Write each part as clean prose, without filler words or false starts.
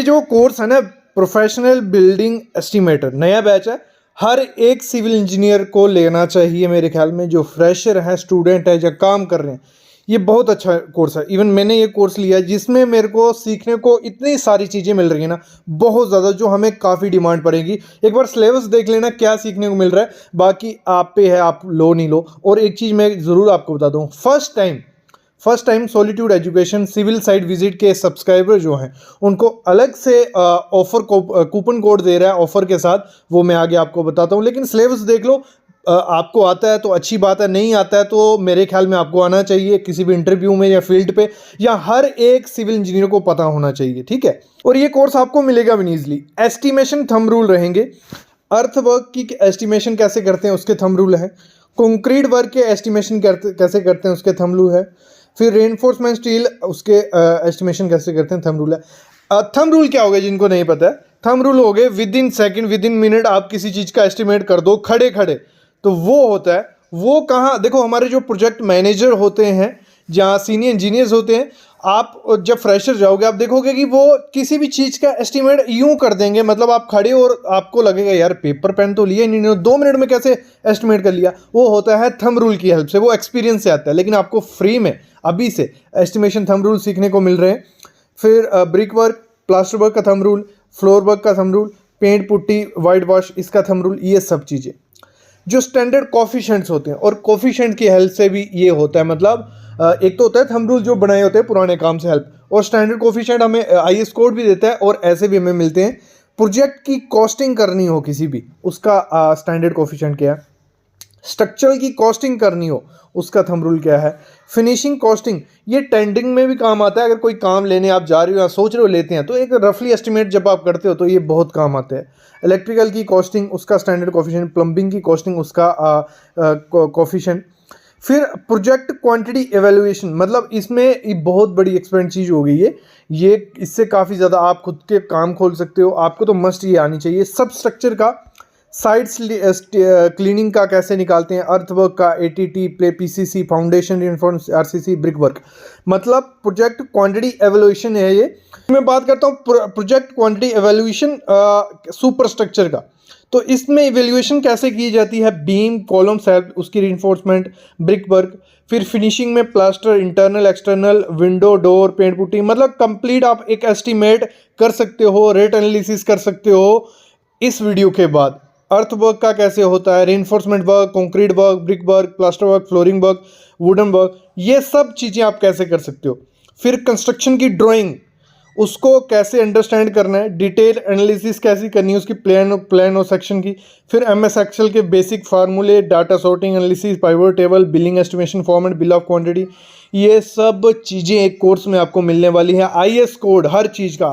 जो कोर्स है ना, प्रोफेशनल बिल्डिंग एस्टिमेटर, नया बैच है। हर एक सिविल इंजीनियर को लेना चाहिए मेरे ख्याल में, जो फ्रेशर है, स्टूडेंट है या काम कर रहे हैं। ये बहुत अच्छा कोर्स है। इवन मैंने ये कोर्स लिया है जिसमें मेरे को सीखने को इतनी सारी चीज़ें मिल रही है ना, बहुत ज़्यादा, जो हमें काफ़ी डिमांड पड़ेगी। एक बार सिलेबस देख लेना क्या सीखने को मिल रहा है, बाकी आप पे है, आप लो नहीं लो। और एक चीज़ मैं ज़रूर आपको बता दूँ, first time solitude education civil site visit के सब्सक्राइबर जो हैं उनको अलग से ऑफर कूपन कोड दे रहा है ऑफर के साथ, वो मैं आगे आपको बताता हूँ। लेकिन सिलेबस देख लो, आपको आता है तो अच्छी बात है, नहीं आता है तो मेरे ख्याल में आपको आना चाहिए किसी भी इंटरव्यू में या फील्ड पे, या हर एक सिविल इंजीनियर को पता होना चाहिए, ठीक है। और ये कोर्स आपको मिलेगा भी ईजिली। एस्टिमेशन थंब रूल रहेंगे, अर्थ वर्क की एस्टिमेशन कैसे करते हैं उसके थंब रूल है, कंक्रीट वर्क के एस्टिमेशन कैसे करते हैं उसके थंब रूल है, फिर रेनफोर्समेंट स्टील उसके एस्टिमेशन कैसे करते हैं थंब रूल है। थंब रूल क्या हो गया जिनको नहीं पता है, थंब रूल हो गए with in second, with in minute आप किसी चीज़ का एस्टिमेट कर दो खड़े खड़े। तो वो होता है, वो कहाँ, देखो हमारे जो प्रोजेक्ट मैनेजर होते हैं, जहाँ सीनियर इंजीनियर्स होते हैं, आप जब फ्रेशर जाओगे आप देखोगे कि वो किसी भी चीज़ का एस्टिमेट यूं कर देंगे, मतलब आप खड़े और आपको लगेगा यार पेपर पेन तो लिए नहीं, 2 मिनट में कैसे एस्टिमेट कर लिया। वो होता है थंब रूल की हेल्प से, वो एक्सपीरियंस से आता है। लेकिन आपको फ्री में अभी से एस्टिमेशन थंब रूल सीखने को मिल रहे हैं। फिर ब्रिक वर्क, प्लास्टर वर्क का थंब रूल, फ्लोर वर्क का thumb rule, paint putty, white wash इसका थंब रूल, ये सब चीज़ें जो स्टैंडर्ड कोफिशिएंट्स होते हैं। और कोफिशिएंट की हेल्प से भी ये होता है, मतलब एक तो होता है थंब रूल जो बनाए होते हैं पुराने काम से हेल्प, और स्टैंडर्ड कोफिशिएंट हमें IS कोड भी देता है, और ऐसे भी हमें मिलते हैं। प्रोजेक्ट की कॉस्टिंग करनी हो किसी भी, उसका स्टैंडर्ड कोफिशिएंट क्या है, स्ट्रक्चरल की कॉस्टिंग करनी हो उसका थंब रूल क्या है, फिनिशिंग कॉस्टिंग, ये टेंडरिंग में भी काम आता है। अगर कोई काम लेने आप जा रहे हो या सोच रहे हो लेते हैं, तो एक रफली एस्टिमेट जब आप करते हो तो ये बहुत काम आता है। इलेक्ट्रिकल की कॉस्टिंग उसका स्टैंडर्ड कोफिशिएंट, प्लम्बिंग की कॉस्टिंग उसका कोफिशिएंट। फिर प्रोजेक्ट क्वांटिटी एवेल्युएशन, मतलब इसमें बहुत बड़ी एक्सपेंट चीज़ हो गई है ये, इससे काफ़ी ज़्यादा आप खुद के काम खोल सकते हो। आपको तो मस्ट ये आनी चाहिए। सब स्ट्रक्चर का, साइट्स क्लीनिंग का कैसे निकालते हैं, अर्थवर्क का, ATT, PCC, foundation reinforce, RCC, brick work, मतलब प्रोजेक्ट क्वांटिटी एवेल्युएशन है ये। मैं बात करता हूँ project quantity evaluation super structure का। तो इसमें इवेल्युएशन कैसे की जाती है, बीम, कॉलम, स्लैब, उसकी रिइंफोर्समेंट, ब्रिक वर्क, फिर फिनिशिंग में plaster, internal, external, window, door, paint putty, मतलब कंप्लीट आप एक एस्टिमेट कर सकते हो, रेट एनालिसिस कर सकते हो इस वीडियो के बाद। अर्थ वर्क का कैसे होता है, reinforcement work, concrete work, brick work, plaster work, flooring work, wooden work, ये सब चीज़ें आप कैसे कर सकते हो। फिर कंस्ट्रक्शन की ड्राइंग, उसको कैसे अंडरस्टैंड करना है, डिटेल एनालिसिस कैसी करनी है उसकी, प्लान और सेक्शन की। फिर MS एक्सेल के बेसिक फार्मूले, data sorting, analysis, pivot table, billing estimation format, bill of quantity, ये सब चीज़ें एक कोर्स में आपको मिलने वाली है। IS कोड हर चीज़ का,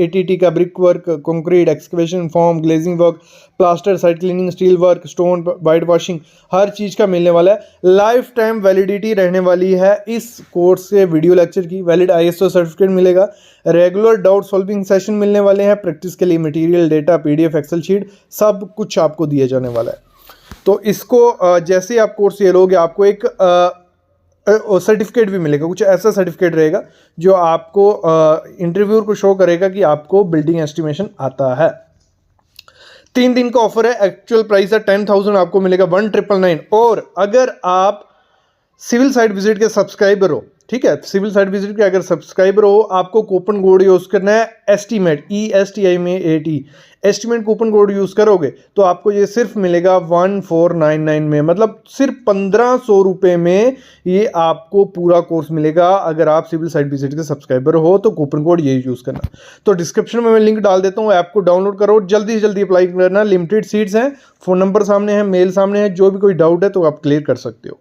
ATT का, brick work, concrete, excavation, form, glazing work, plaster, site cleaning, steel work, stone, white washing, हर चीज़ का मिलने वाला है। लाइफ टाइम वैलिडिटी रहने वाली है इस कोर्स से, वीडियो लेक्चर की वैलिड ISO सर्टिफिकेट मिलेगा, रेगुलर डाउट सॉल्विंग सेशन मिलने वाले हैं, प्रैक्टिस के लिए material, data, PDF, excel sheet, सब कुछ आपको दिया जाने वाला है। तो इसको जैसे ही आप कोर्स ये लोगे, आपको एक सर्टिफिकेट भी मिलेगा, कुछ ऐसा सर्टिफिकेट रहेगा जो आपको इंटरव्यूअर को शो करेगा कि आपको बिल्डिंग एस्टिमेशन आता है। 3 दिन का ऑफर है, एक्चुअल प्राइस है 10,000, आपको मिलेगा 1999। और अगर आप सिविल साइट विजिट के सब्सक्राइबर हो, ठीक है, सिविल साइट विजिट के अगर सब्सक्राइबर हो, आपको कूपन कोड यूज़ करना है estimate, ESTIMATE, estimate coupon code use करोगे तो आपको ये सिर्फ मिलेगा 1499 में, मतलब सिर्फ 1500 रुपये में ये आपको पूरा कोर्स मिलेगा। अगर आप सिविल साइट विजिट के सब्सक्राइबर हो तो कूपन कोड ये यूज़ करना। तो डिस्क्रिप्शन में मैं लिंक डाल देता हूँ, ऐप को डाउनलोड करो, जल्दी से जल्दी अप्लाई करना। लिमिटेड सीट्स हैं, फ़ोन नंबर सामने है, मेल सामने है, जो भी कोई डाउट है तो आप क्लियर कर सकते हो।